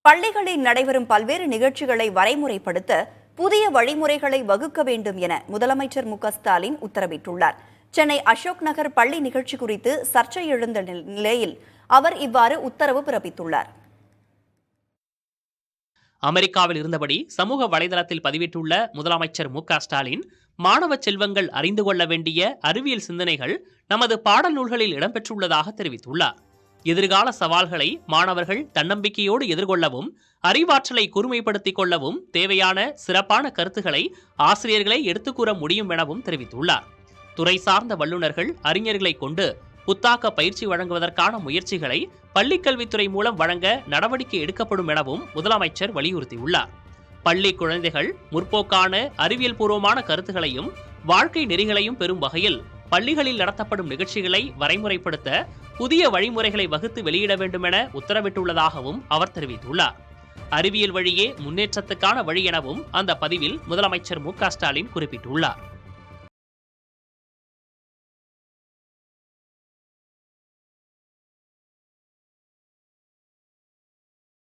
பள்ளிகளில் நடைபெறும் பல்வேறு நிகழ்ச்சிகளை வரைமுறைப்படுத்த புதிய வழிமுறைகளை வகுக்க வேண்டும் என முதலமைச்சர் மு.க.ஸ்டாலின் உத்தரவிட்டுள்ளார். சென்னை அசோக் நகர் பள்ளி நிகழ்ச்சி குறித்து சர்ச்சை எழுந்த நிலையில் அவர் இவ்வாறு உத்தரவு பிறப்பித்துள்ளார். அமெரிக்காவில் இருந்தபடி சமூக வலைதளத்தில் பதிவிட்டுள்ள முதலமைச்சர் மு.க.ஸ்டாலின், மாணவ செல்வங்கள் அறிந்து கொள்ள வேண்டிய அறிவியல் சிந்தனைகள் நமது பாடல் நூல்களில் இடம்பெற்றுள்ளதாக தெரிவித்துள்ளார். எதிர்கால சவால்களை மாணவர்கள் தன்னம்பிக்கையோடு எதிர்கொள்ளவும், அறிவாற்றலை கூர்மைப்படுத்திக் கொள்ளவும் தேவையான சிறப்பான கருத்துக்களை ஆசிரியர்களை எடுத்துக்கூற முடியும் எனவும் தெரிவித்துள்ளார். துறை சார்ந்த வல்லுநர்கள், அறிஞர்களை கொண்டு புத்தாக்க பயிற்சி வழங்குவதற்கான முயற்சிகளை பள்ளிக்கல்வித்துறை மூலம் வழங்க நடவடிக்கை எடுக்கப்படும் எனவும் முதலமைச்சர் வலியுறுத்தியுள்ளார். பள்ளி குழந்தைகள் முற்போக்கான அறிவியல் பூர்வமான கருத்துகளையும் வாழ்க்கை நெறிகளையும் பெறும் வகையில் பள்ளிகளில் நடத்தப்படும் நிகழ்ச்சிகளை வரைமுறைப்படுத்த புதிய வழிமுறைகளை வகுத்து வெளியிட வேண்டும் என உத்தரவிட்டுள்ளதாகவும் அவர் தெரிவித்துள்ளார். அறிவியல் வழியே முன்னேற்றத்துக்கான வழி எனவும் அந்த பதிவில் முதலமைச்சர் மு.க.ஸ்டாலின் குறிப்பிட்டுள்ளார்.